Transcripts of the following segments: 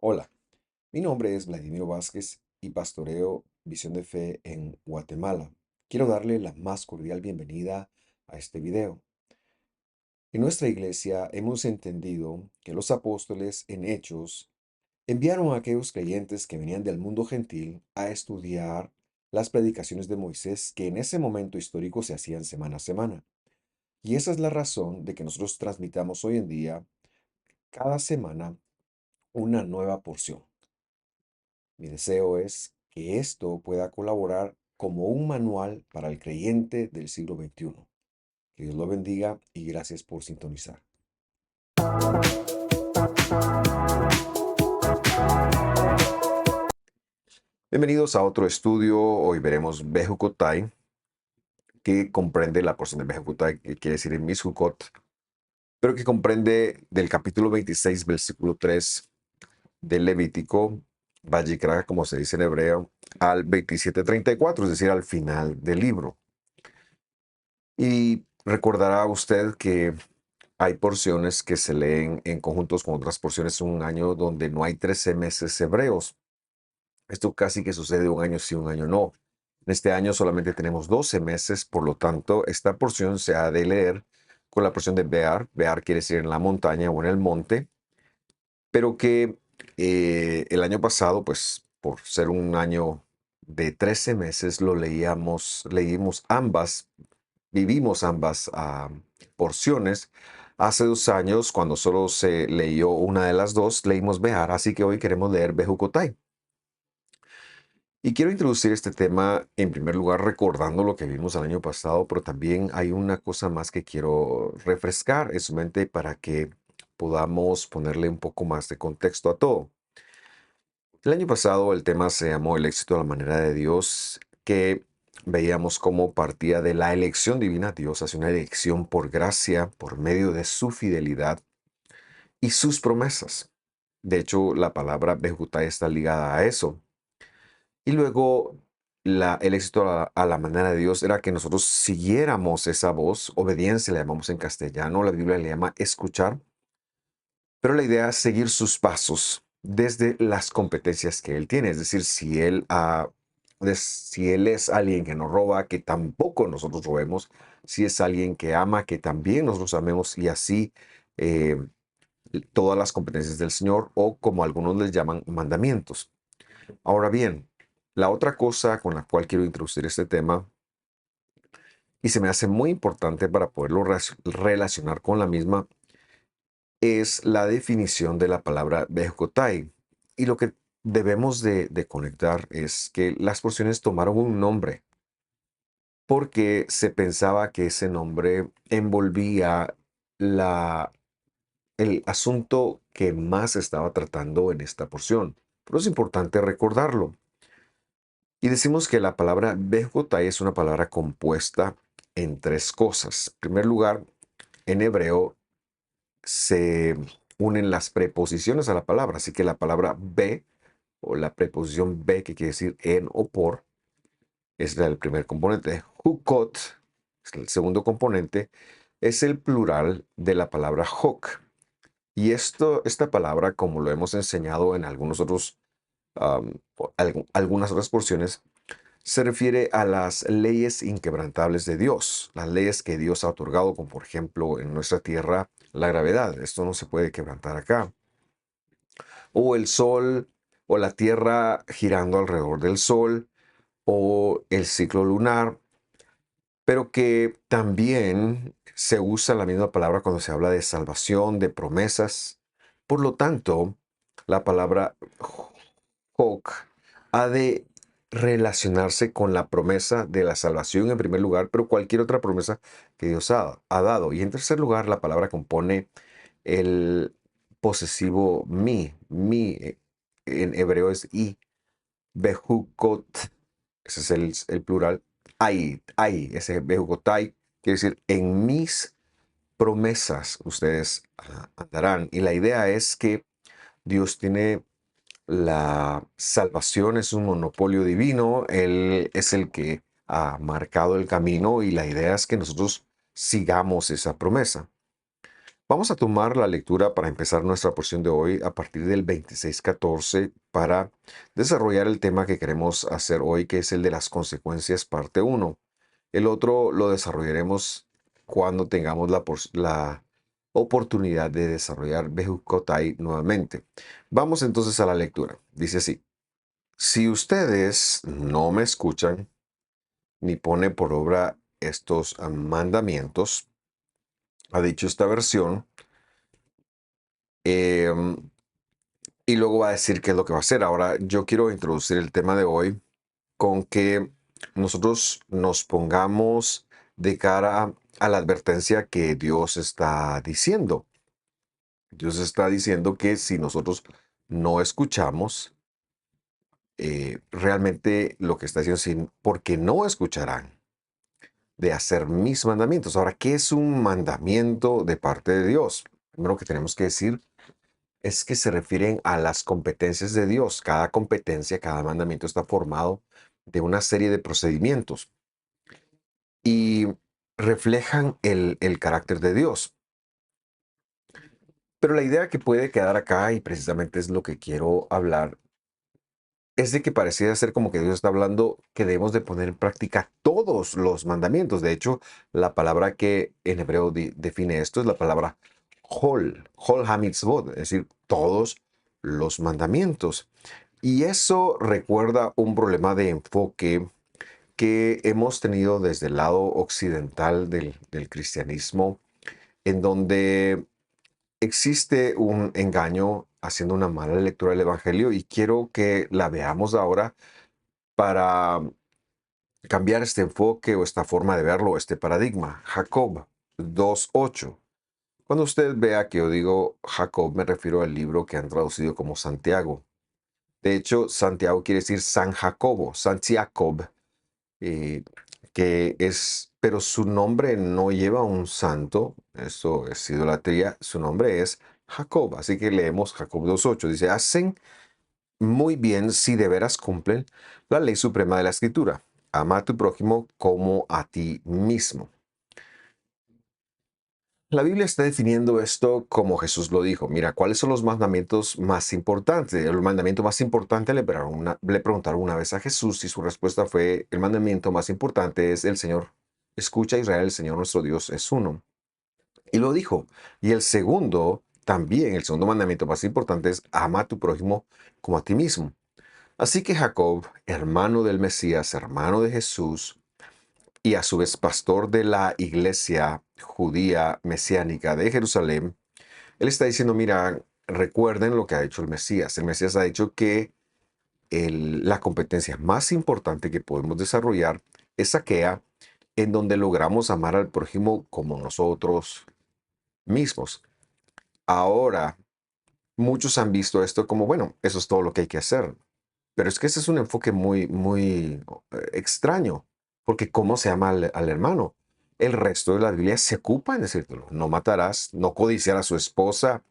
Hola, mi nombre es Vladimir Vázquez y pastoreo Visión de Fe en Guatemala. Quiero darle la más cordial bienvenida a este video. En nuestra iglesia hemos entendido que los apóstoles en Hechos enviaron a aquellos creyentes que venían del mundo gentil a estudiar las predicaciones de Moisés que en ese momento histórico se hacían semana a semana. Y esa es la razón de que nosotros transmitamos hoy en día, cada semana, una nueva porción. Mi deseo es que esto pueda colaborar como un manual para el creyente del siglo XXI. Que Dios lo bendiga y gracias por sintonizar. Bienvenidos a otro estudio. Hoy veremos Bejucotai, que comprende la porción de Bejucotai, que quiere decir en Mishukot, pero que comprende del capítulo 26, versículo 3 del Levítico, Vayikra, como se dice en hebreo, al 27:34, es decir, al final del libro. Y recordará usted que hay porciones que se leen en conjuntos con otras porciones en un año donde no hay 13 meses hebreos. Esto casi que sucede un año sí, un año no. En este año solamente tenemos 12 meses, por lo tanto, esta porción se ha de leer con la porción de Bear. Bear quiere decir en la montaña o en el monte, pero que el año pasado, pues por ser un año de 13 meses, leímos ambas. Vivimos ambas porciones. Hace 2 años, cuando solo se leyó una de las dos, leímos Behar, así que hoy queremos leer Bejucotai. Y quiero introducir este tema en primer lugar recordando lo que vimos el año pasado, pero también hay una cosa más que quiero refrescar en su mente para que podamos ponerle un poco más de contexto a todo. El año pasado el tema se llamó El éxito a la manera de Dios, que veíamos cómo partía de la elección divina. Dios hace una elección por gracia, por medio de su fidelidad y sus promesas. De hecho, la palabra Bejutai está ligada a eso. Y luego el éxito a la manera de Dios era que nosotros siguiéramos esa voz. Obediencia le llamamos en castellano, la Biblia le llama escuchar, pero la idea es seguir sus pasos desde las competencias que él tiene. Es decir, si él es alguien que no roba, que tampoco nosotros robemos. Si es alguien que ama, que también nosotros amemos. Y así eh, todas las competencias del Señor, o como algunos les llaman, mandamientos. Ahora bien, la otra cosa con la cual quiero introducir este tema, y se me hace muy importante para poderlo relacionar con la misma, es la definición de la palabra Bejucotai. Y lo que debemos de conectar es que las porciones tomaron un nombre porque se pensaba que ese nombre envolvía la, el asunto que más se estaba tratando en esta porción. Pero es importante recordarlo. Y decimos que la palabra Bejucotai es una palabra compuesta en tres cosas. En primer lugar, en hebreo se unen las preposiciones a la palabra. Así que la palabra be o la preposición be, que quiere decir en o por, es el primer componente. Hukot es el segundo componente, es el plural de la palabra hok. Y esta palabra, como lo hemos enseñado en algunos otros, algunas otras porciones, se refiere a las leyes inquebrantables de Dios, las leyes que Dios ha otorgado, como por ejemplo en nuestra tierra la gravedad. Esto no se puede quebrantar acá. O el sol, o la tierra girando alrededor del sol, o el ciclo lunar, pero que también se usa la misma palabra cuando se habla de salvación, de promesas. Por lo tanto, la palabra Hok ha de relacionarse con la promesa de la salvación en primer lugar, pero cualquier otra promesa que Dios ha dado. Y en tercer lugar, la palabra compone el posesivo mi. Mi en hebreo es i. Behukot, ese es el plural. Ay, ese Behukotai quiere decir en mis promesas ustedes andarán. Y la idea es que Dios tiene la salvación, es un monopolio divino. Él es el que ha marcado el camino y la idea es que nosotros sigamos esa promesa. Vamos a tomar la lectura para empezar nuestra porción de hoy a partir del 26:14 para desarrollar el tema que queremos hacer hoy, que es el de las consecuencias, parte uno. El otro lo desarrollaremos cuando tengamos la oportunidad de desarrollar Bejucotai nuevamente. Vamos entonces a la lectura. Dice así: si ustedes no me escuchan ni ponen por obra estos mandamientos, ha dicho esta versión, em, y luego va a decir qué es lo que va a hacer. Ahora, yo quiero introducir el tema de hoy con que nosotros nos pongamos de cara a la advertencia que Dios está diciendo. Dios está diciendo que si nosotros no escuchamos, realmente lo que está diciendo es porque no escucharán de hacer mis mandamientos. Ahora, ¿qué es un mandamiento de parte de Dios? Primero que tenemos que decir es que se refieren a las competencias de Dios. Cada competencia, cada mandamiento está formado de una serie de procedimientos y reflejan el carácter de Dios. Pero la idea que puede quedar acá, y precisamente es lo que quiero hablar, es de que pareciera ser como que Dios está hablando que debemos de poner en práctica todos los mandamientos. De hecho, la palabra que en hebreo define esto es la palabra Hol HaMitzvot, es decir, todos los mandamientos. Y eso recuerda un problema de enfoque que hemos tenido desde el lado occidental del cristianismo, en donde existe un engaño haciendo una mala lectura del Evangelio y quiero que la veamos ahora para cambiar este enfoque o esta forma de verlo, este paradigma. Jacob 2:8. Cuando usted vea que yo digo Jacob, me refiero al libro que han traducido como Santiago. De hecho, Santiago quiere decir San Jacobo, San Jacob, eh, que es, pero su nombre no lleva un santo, eso es idolatría, su nombre es Jacob, así que leemos Jacob 2:8, dice, hacen muy bien si de veras cumplen la ley suprema de la Escritura, ama a tu prójimo como a ti mismo. La Biblia está definiendo esto como Jesús lo dijo. Mira, ¿cuáles son los mandamientos más importantes? El mandamiento más importante le preguntaron una vez a Jesús y su respuesta fue, el mandamiento más importante es el Señor. Escucha Israel, el Señor nuestro Dios es uno. Y lo dijo. Y el segundo, también el segundo mandamiento más importante es ama a tu prójimo como a ti mismo. Así que Jacob, hermano del Mesías, hermano de Jesús, y a su vez pastor de la iglesia judía mesiánica de Jerusalén, él está diciendo, mira, recuerden lo que ha hecho el Mesías. El Mesías ha dicho que la competencia más importante que podemos desarrollar es aquella en donde logramos amar al prójimo como nosotros mismos. Ahora, muchos han visto esto como, bueno, eso es todo lo que hay que hacer. Pero es que ese es un enfoque muy extraño, porque ¿cómo se ama al hermano? El resto de la Biblia se ocupa en decírtelo. No matarás, no codiciar a su esposa,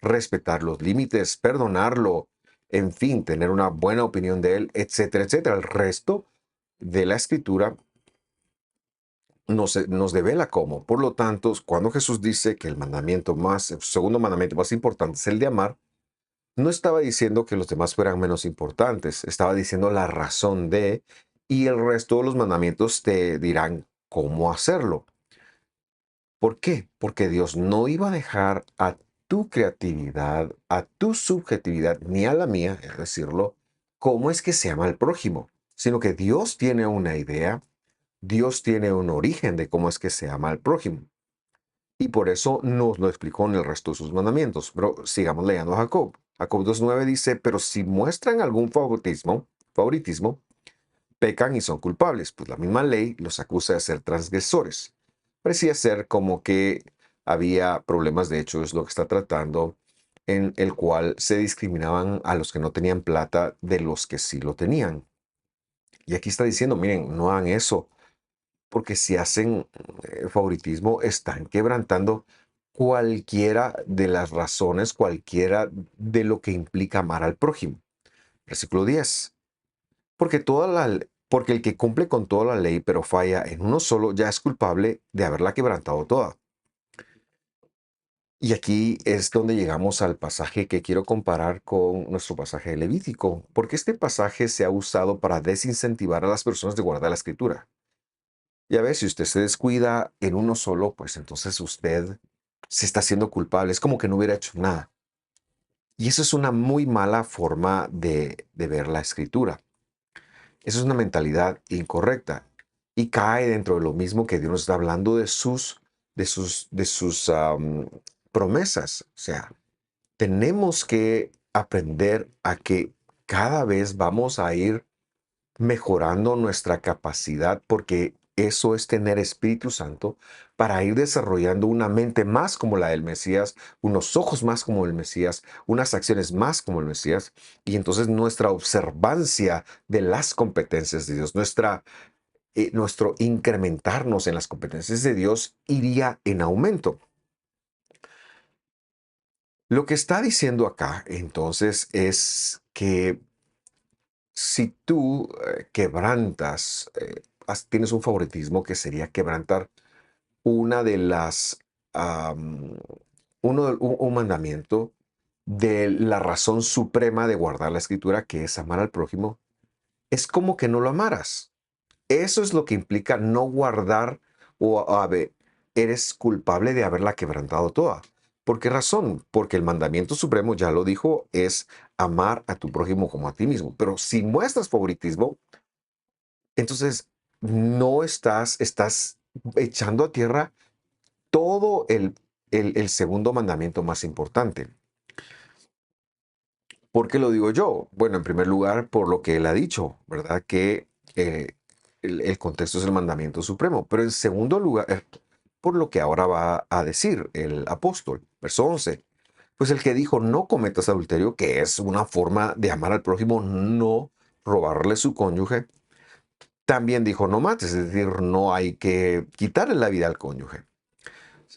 respetar los límites, perdonarlo, en fin, tener una buena opinión de él, etcétera, etcétera. El resto de la escritura nos devela cómo. Por lo tanto, cuando Jesús dice que el segundo mandamiento más importante es el de amar, no estaba diciendo que los demás fueran menos importantes, estaba diciendo la razón de, y el resto de los mandamientos te dirán cómo hacerlo. ¿Por qué? Porque Dios no iba a dejar a tu creatividad, a tu subjetividad, ni a la mía, es decirlo, cómo es que se ama al prójimo, sino que Dios tiene una idea, Dios tiene un origen de cómo es que se ama al prójimo. Y por eso nos lo explicó en el resto de sus mandamientos. Pero sigamos leyendo a Jacob. Jacob 2:9 dice, pero si muestran algún favoritismo, pecan y son culpables, pues la misma ley los acusa de ser transgresores. Parecía ser como que había problemas, de hecho es lo que está tratando, en el cual se discriminaban a los que no tenían plata de los que sí lo tenían. Y aquí está diciendo, miren, no hagan eso, porque si hacen favoritismo, están quebrantando cualquiera de las razones, cualquiera de lo que implica amar al prójimo. Versículo 10. Porque el que cumple con toda la ley, pero falla en uno solo, ya es culpable de haberla quebrantado toda. Y aquí es donde llegamos al pasaje que quiero comparar con nuestro pasaje de Levítico, porque este pasaje se ha usado para desincentivar a las personas de guardar la escritura. Ya ves, si usted se descuida en uno solo, pues entonces usted se está haciendo culpable. Es como que no hubiera hecho nada. Y eso es una muy mala forma de ver la escritura. Eso es una mentalidad incorrecta y cae dentro de lo mismo que Dios nos está hablando de sus promesas. O sea, tenemos que aprender a que cada vez vamos a ir mejorando nuestra capacidad, porque eso es tener Espíritu Santo para ir desarrollando una mente más como la del Mesías, unos ojos más como el Mesías, unas acciones más como el Mesías, y entonces nuestra observancia de las competencias de Dios, nuestro incrementarnos en las competencias de Dios iría en aumento. Lo que está diciendo acá entonces es que si tú quebrantas, tienes un favoritismo que sería quebrantar una de las, am, un mandamiento de la razón suprema de guardar la escritura, que es amar al prójimo, es como que no lo amaras. Eso es lo que implica no guardar o eres culpable de haberla quebrantado toda. ¿Por qué razón? Porque el mandamiento supremo, ya lo dijo, es amar a tu prójimo como a ti mismo. Pero si muestras favoritismo, entonces no estás echando a tierra todo el segundo mandamiento más importante. ¿Por qué lo digo yo? Bueno, en primer lugar, por lo que él ha dicho, ¿verdad? Que eh, el contexto es el mandamiento supremo. Pero en segundo lugar, por lo que ahora va a decir el apóstol, verso 11. Pues el que dijo, no cometas adulterio, que es una forma de amar al prójimo, no robarle su cónyuge, también dijo, no mates, es decir, no hay que quitarle la vida al cónyuge.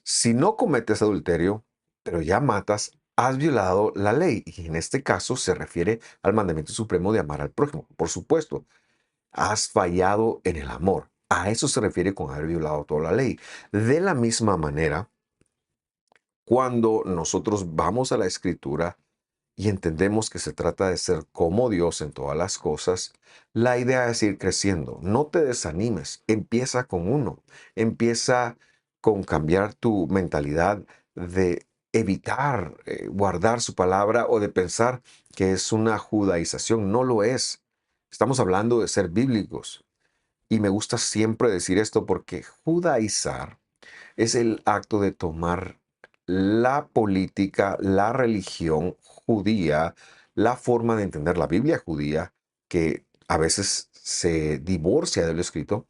Si no cometes adulterio, pero ya matas, has violado la ley. Y en este caso se refiere al mandamiento supremo de amar al prójimo. Por supuesto, has fallado en el amor. A eso se refiere con haber violado toda la ley. De la misma manera, cuando nosotros vamos a la escritura y entendemos que se trata de ser como Dios en todas las cosas, la idea es ir creciendo. No te desanimes, empieza con uno, empieza con cambiar tu mentalidad de evitar guardar su palabra o de pensar que es una judaización. No lo es. Estamos hablando de ser bíblicos. Y me gusta siempre decir esto porque judaizar es el acto de tomar la política, la religión judía, la forma de entender la Biblia judía, que a veces se divorcia de lo escrito,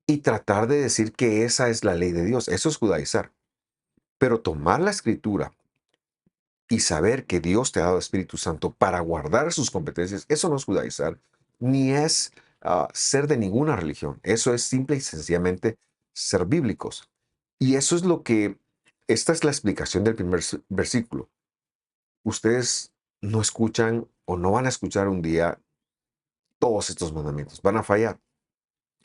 y tratar de decir que esa es la ley de Dios. Eso es judaizar. Pero tomar la escritura y saber que Dios te ha dado Espíritu Santo para guardar sus competencias, eso no es judaizar, ni es ser de ninguna religión. Eso es simple y sencillamente ser bíblicos. Y eso es lo que, esta es la explicación del primer versículo. Ustedes no escuchan o no van a escuchar un día todos estos mandamientos, van a fallar.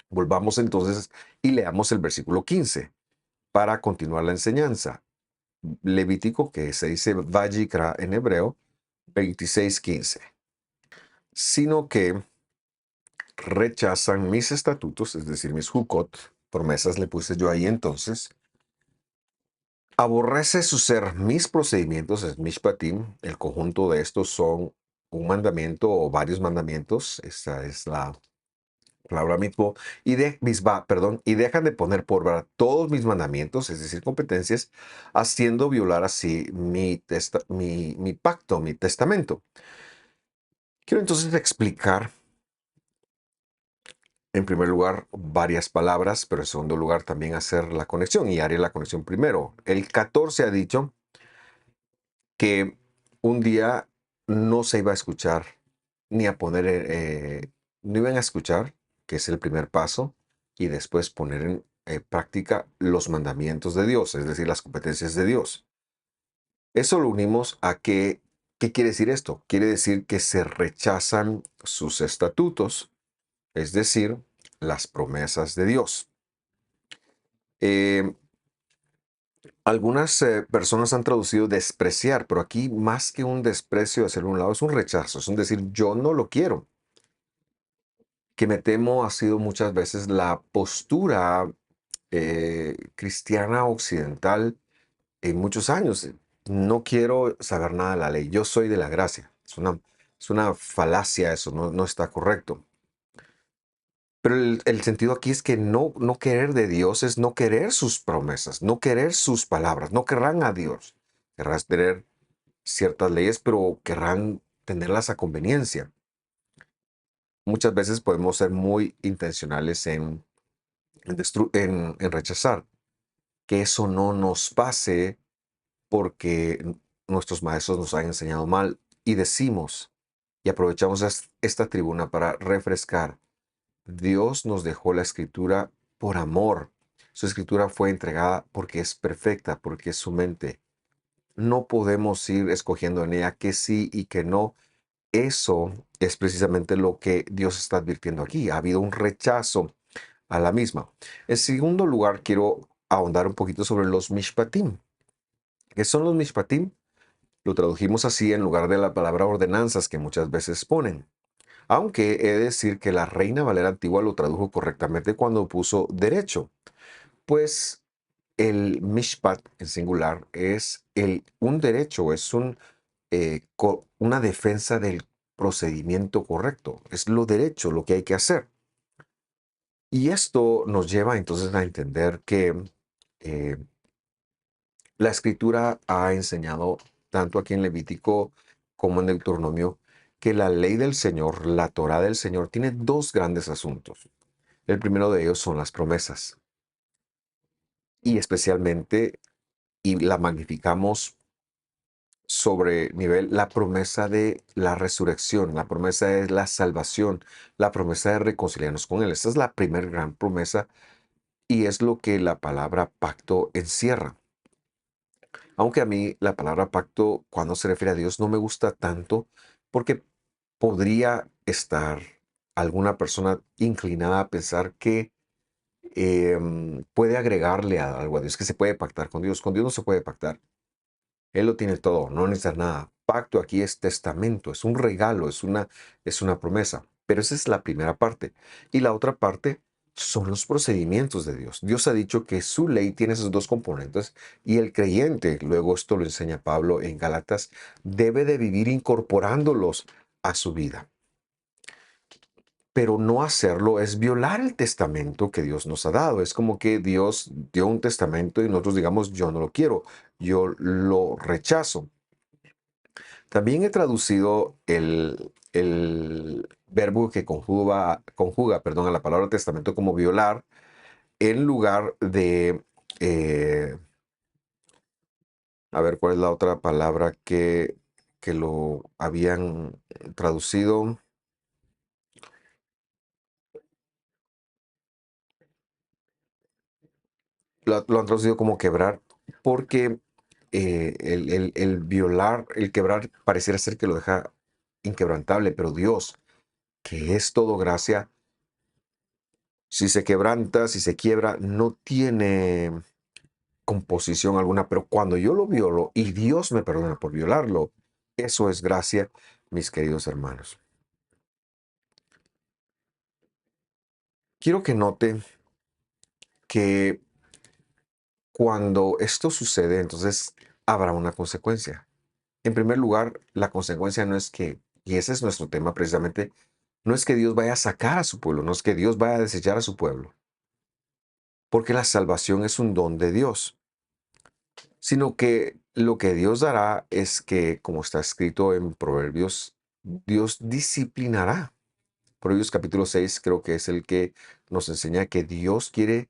Volvamos entonces y leamos el versículo 15 para continuar la enseñanza. Levítico, que se dice Vayikra en hebreo, 26:15. Sino que rechazan mis estatutos, es decir, mis jukot, promesas le puse yo ahí entonces, aborrece su ser mis procedimientos, es mishpatim, el conjunto de estos son un mandamiento o varios mandamientos, esta es la palabra mitzvot, perdón, y dejan de poner por obra todos mis mandamientos, es decir, competencias, haciendo violar así mi pacto, mi testamento. Quiero entonces explicar, en primer lugar, varias palabras, pero en segundo lugar también hacer la conexión, y haré la conexión primero. El 14 ha dicho que un día no se iba a escuchar ni a poner, no iban a escuchar, que es el primer paso, y después poner en práctica los mandamientos de Dios, es decir, las competencias de Dios. Eso lo unimos a que, ¿qué quiere decir esto? Quiere decir que se rechazan sus estatutos, es decir, las promesas de Dios. Eh, Algunas personas han traducido despreciar, pero aquí más que un desprecio de hacerlo a un lado, es un rechazo, es un decir, yo no lo quiero. Que me temo ha sido muchas veces la postura cristiana occidental en muchos años. No quiero saber nada de la ley, yo soy de la gracia. Es una falacia eso, no está correcto. Pero el sentido aquí es que no querer de Dios es no querer sus promesas, no querer sus palabras, no querrán a Dios. Querrás tener ciertas leyes, pero querrán tenerlas a conveniencia. Muchas veces podemos ser muy intencionales en rechazar. Que eso no nos pase porque nuestros maestros nos han enseñado mal y decimos y aprovechamos esta tribuna para refrescar. Dios nos dejó la escritura por amor. Su escritura fue entregada porque es perfecta, porque es su mente. No podemos ir escogiendo en ella que sí y que no. Eso es precisamente lo que Dios está advirtiendo aquí. Ha habido un rechazo a la misma. En segundo lugar, quiero ahondar un poquito sobre los mishpatim. ¿Qué son los mishpatim? Lo tradujimos así en lugar de la palabra ordenanzas que muchas veces ponen. Aunque he de decir que la Reina Valera antigua lo tradujo correctamente cuando puso derecho, pues el mishpat en singular es un derecho, es una defensa del procedimiento correcto, es lo derecho, lo que hay que hacer. Y esto nos lleva entonces a entender que eh, la escritura ha enseñado, tanto aquí en Levítico como en Deuteronomio, que la ley del Señor, la Torá del Señor, tiene dos grandes asuntos. El primero de ellos son las promesas. Y especialmente, y la magnificamos sobre nivel, la promesa de la resurrección, la promesa de la salvación, la promesa de reconciliarnos con Él. Esta es la primera gran promesa y es lo que la palabra pacto encierra. Aunque a mí la palabra pacto, cuando se refiere a Dios, no me gusta tanto porque podría estar alguna persona inclinada a pensar que puede agregarle algo a Dios, que se puede pactar con Dios. Con Dios no se puede pactar. Él lo tiene todo, no necesita nada. Pacto aquí es testamento, es un regalo, es una promesa. Pero esa es la primera parte. Y la otra parte son los procedimientos de Dios. Dios ha dicho que su ley tiene esos dos componentes y el creyente, luego esto lo enseña Pablo en Gálatas, debe de vivir incorporándolos a su vida. Pero no hacerlo es violar el testamento que Dios nos ha dado. Es como que Dios dio un testamento y nosotros digamos, yo no lo quiero, yo lo rechazo. También he traducido el verbo que conjuga, perdón, a la palabra testamento como violar en lugar de, a ver, ¿cuál es la otra palabra que lo habían traducido? Lo han traducido como quebrar, porque el violar, el quebrar, pareciera ser que lo deja inquebrantable, pero Dios, que es todo gracia, si se quebranta, si se quiebra, no tiene composición alguna, pero cuando yo lo violo y Dios me perdona por violarlo, eso es gracia, mis queridos hermanos. Quiero que note que cuando esto sucede, entonces habrá una consecuencia. En primer lugar, la consecuencia no es que, y ese es nuestro tema precisamente, no es que Dios vaya a sacar a su pueblo, no es que Dios vaya a desechar a su pueblo, porque la salvación es un don de Dios, sino que lo que Dios dará es que, como está escrito en Proverbios, Dios disciplinará. Proverbios capítulo 6 creo que es el que nos enseña que Dios quiere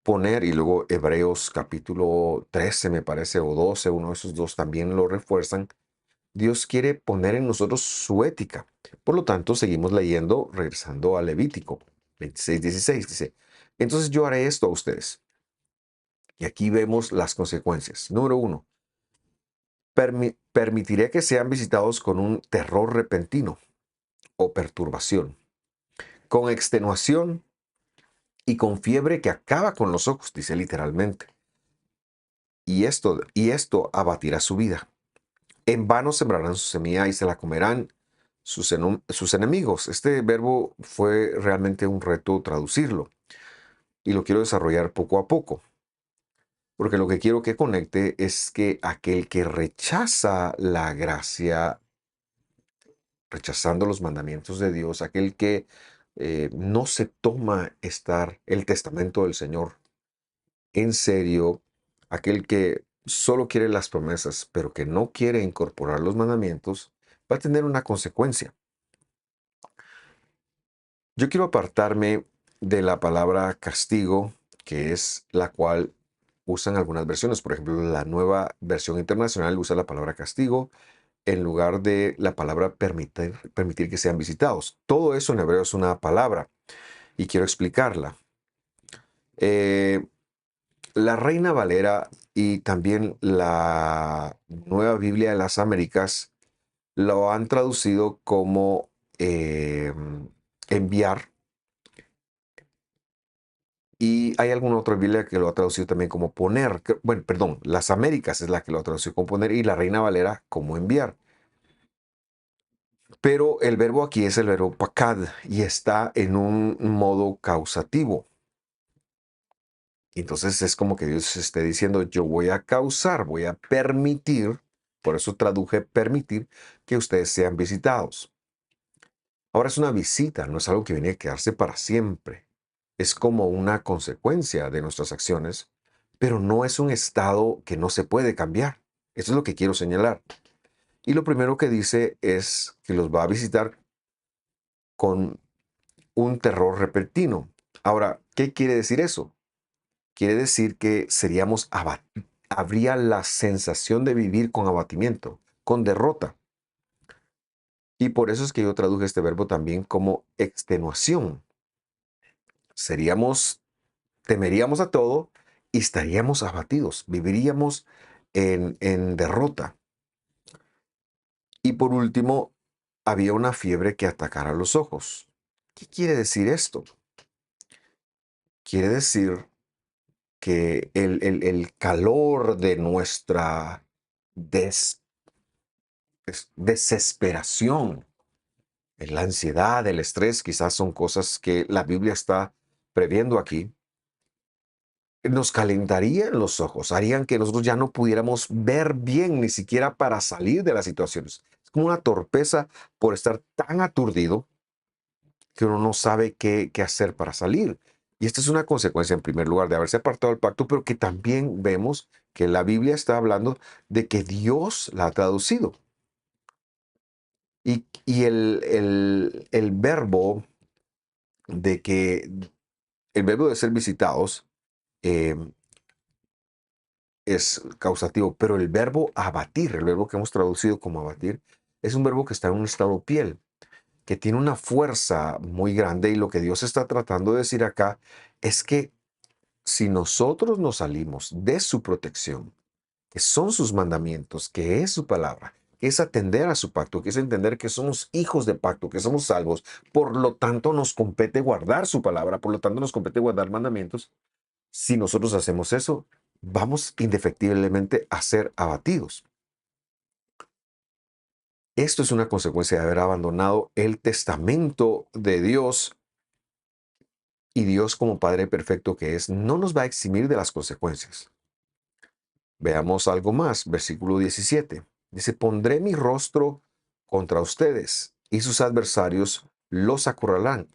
poner, y luego Hebreos capítulo 13 me parece, o 12, uno de esos dos también lo refuerzan. Dios quiere poner en nosotros su ética. Por lo tanto, seguimos leyendo, regresando a Levítico 26:16. Dice, entonces yo haré esto a ustedes. Y aquí vemos las consecuencias. Número uno, permitiré que sean visitados con un terror repentino o perturbación, con extenuación y con fiebre que acaba con los ojos, dice literalmente. y esto abatirá su vida. En vano sembrarán su semilla y se la comerán sus enemigos. Este verbo fue realmente un reto traducirlo y lo quiero desarrollar poco a poco, porque lo que quiero que conecte es que aquel que rechaza la gracia, rechazando los mandamientos de Dios, aquel que no se toma estar el testamento del Señor en serio, aquel que solo quiere las promesas, pero que no quiere incorporar los mandamientos, va a tener una consecuencia. Yo quiero apartarme de la palabra castigo, que es la cual usan algunas versiones. Por ejemplo, la nueva versión internacional usa la palabra castigo en lugar de la palabra permitir que sean visitados. Todo eso en hebreo es una palabra y quiero explicarla. Eh, la Reina Valera y también la Nueva Biblia de las Américas lo han traducido como enviar. Y hay alguna otra Biblia que lo ha traducido también como poner. Bueno, perdón, las Américas es la que lo ha traducido como poner y la Reina Valera como enviar. Pero el verbo aquí es el verbo pakad y está en un modo causativo. Entonces es como que Dios esté diciendo, yo voy a causar, voy a permitir, por eso traduje permitir, que ustedes sean visitados. Ahora es una visita, no es algo que viene a quedarse para siempre. Es como una consecuencia de nuestras acciones, pero no es un estado que no se puede cambiar. Eso es lo que quiero señalar. Y lo primero que dice es que los va a visitar con un terror repentino. Ahora, ¿qué quiere decir eso? Quiere decir que habría la sensación de vivir con abatimiento, con derrota. Y por eso es que yo traduje este verbo también como extenuación. Seríamos Temeríamos a todo y estaríamos abatidos, viviríamos en derrota. Y por último, había una fiebre que atacara los ojos. ¿Qué quiere decir esto? Quiere decir que el calor de nuestra desesperación, la ansiedad, el estrés, quizás son cosas que la Biblia está previendo aquí, nos calentarían los ojos, harían que nosotros ya no pudiéramos ver bien ni siquiera para salir de las situaciones. Es como una torpeza por estar tan aturdido que uno no sabe qué hacer para salir. Y esta es una consecuencia, en primer lugar, de haberse apartado del pacto, pero que también vemos que la Biblia está hablando de que Dios la ha traducido. Y el verbo de que, el verbo de ser visitados, eh, es causativo, pero el verbo abatir, el verbo que hemos traducido como abatir, es un verbo que está en un estado piel, que tiene una fuerza muy grande y lo que Dios está tratando de decir acá es que si nosotros nos salimos de su protección, que son sus mandamientos, que es su palabra, que es atender a su pacto, que es entender que somos hijos de pacto, que somos salvos, por lo tanto nos compete guardar su palabra, por lo tanto nos compete guardar mandamientos, si nosotros hacemos eso, vamos indefectiblemente a ser abatidos. Esto es una consecuencia de haber abandonado el testamento de Dios y Dios como Padre perfecto que es, no nos va a eximir de las consecuencias. Veamos algo más, versículo 17. Dice, pondré mi rostro contra ustedes y sus adversarios los acorralarán.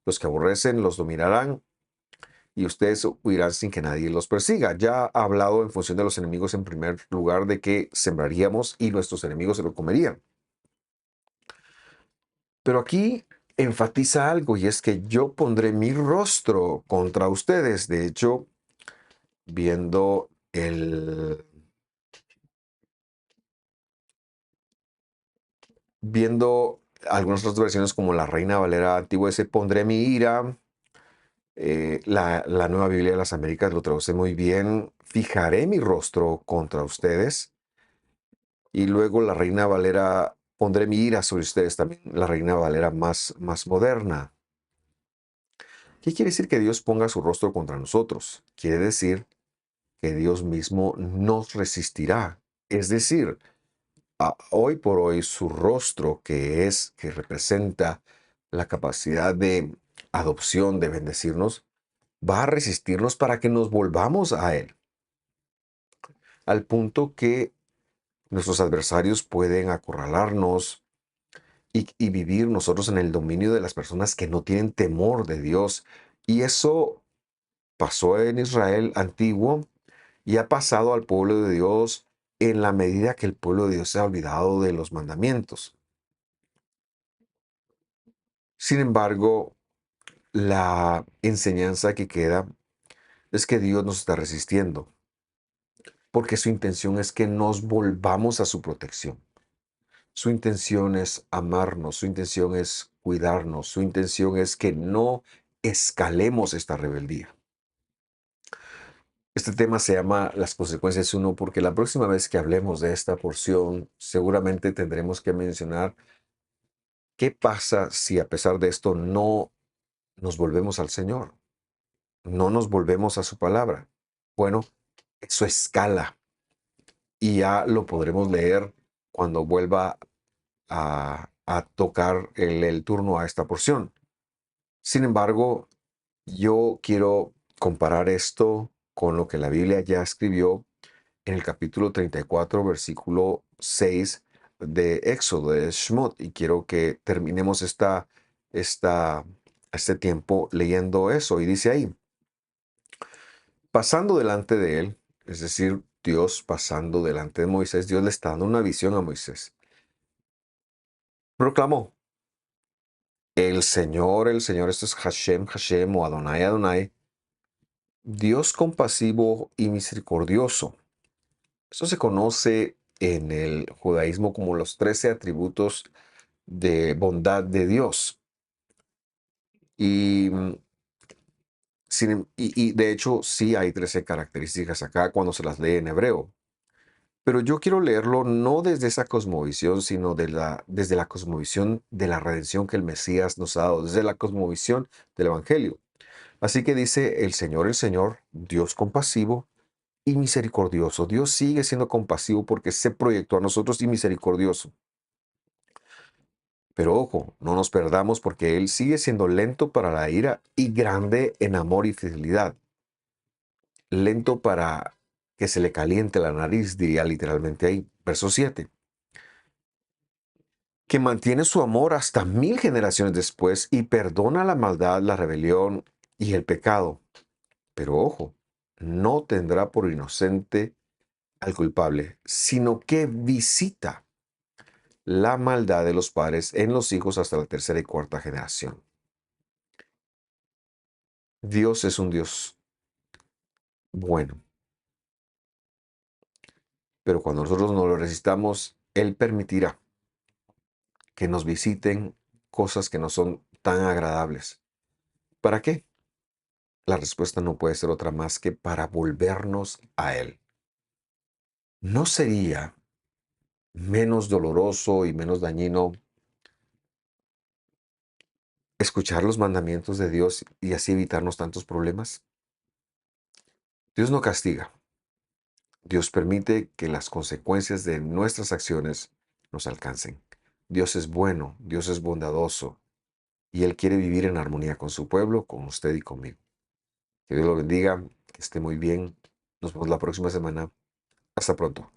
Los que aborrecen los dominarán y ustedes huirán sin que nadie los persiga. Ya ha hablado en función de los enemigos en primer lugar de que sembraríamos y nuestros enemigos se lo comerían. Pero aquí enfatiza algo y es que yo pondré mi rostro contra ustedes. De hecho, viendo viendo algunas otras versiones como la Reina Valera antigua, dice pondré mi ira. La Nueva Biblia de las Américas lo traduce muy bien. Fijaré mi rostro contra ustedes. Y luego la Reina Valera, pondré mi ira sobre ustedes también, la Reina Valera más moderna. ¿Qué quiere decir que Dios ponga su rostro contra nosotros? Quiere decir que Dios mismo nos resistirá. Es decir, hoy por hoy su rostro, que representa la capacidad de adopción, de bendecirnos, va a resistirnos para que nos volvamos a Él, al punto que nuestros adversarios pueden acorralarnos y vivir nosotros en el dominio de las personas que no tienen temor de Dios. Y eso pasó en Israel antiguo y ha pasado al pueblo de Dios en la medida que el pueblo de Dios se ha olvidado de los mandamientos. Sin embargo, la enseñanza que queda es que Dios nos está resistiendo, porque su intención es que nos volvamos a su protección. Su intención es amarnos, su intención es cuidarnos, su intención es que no escalemos esta rebeldía. Este tema se llama Las consecuencias uno, porque la próxima vez que hablemos de esta porción, seguramente tendremos que mencionar qué pasa si a pesar de esto no nos volvemos al Señor, no nos volvemos a su palabra. Bueno, eso escala y ya lo podremos leer cuando vuelva a tocar el turno a esta porción. Sin embargo, yo quiero comparar esto con lo que la Biblia ya escribió en el capítulo 34, versículo 6 de Éxodo, de Shmot, y quiero que terminemos esta, este tiempo leyendo eso. Y dice ahí, pasando delante de él, es decir, Dios pasando delante de Moisés, Dios le está dando una visión a Moisés. Proclamó, el Señor, esto es Hashem, Hashem o Adonai, Adonai, Dios compasivo y misericordioso. Eso se conoce en el judaísmo como los 13 atributos de bondad de Dios. Y, y de hecho sí hay 13 características acá cuando se las lee en hebreo. Pero yo quiero leerlo no desde esa cosmovisión, sino desde la cosmovisión de la redención que el Mesías nos ha dado, desde la cosmovisión del Evangelio. Así que dice el Señor, Dios compasivo y misericordioso. Dios sigue siendo compasivo porque se proyectó a nosotros y misericordioso. Pero ojo, no nos perdamos porque Él sigue siendo lento para la ira y grande en amor y fidelidad. Lento para que se le caliente la nariz, diría literalmente ahí. Verso 7. Que mantiene su amor hasta 1000 generaciones después y perdona la maldad, la rebelión y el pecado. Pero ojo, no tendrá por inocente al culpable, sino que visita la maldad de los padres en los hijos hasta la tercera y cuarta generación. Dios es un Dios bueno, pero cuando nosotros no lo resistamos, Él permitirá que nos visiten cosas que no son tan agradables. ¿Para qué? La respuesta no puede ser otra más que para volvernos a Él. ¿No sería menos doloroso y menos dañino escuchar los mandamientos de Dios y así evitarnos tantos problemas? Dios no castiga. Dios permite que las consecuencias de nuestras acciones nos alcancen. Dios es bueno, Dios es bondadoso y Él quiere vivir en armonía con su pueblo, con usted y conmigo. Que Dios lo bendiga, que esté muy bien. Nos vemos la próxima semana. Hasta pronto.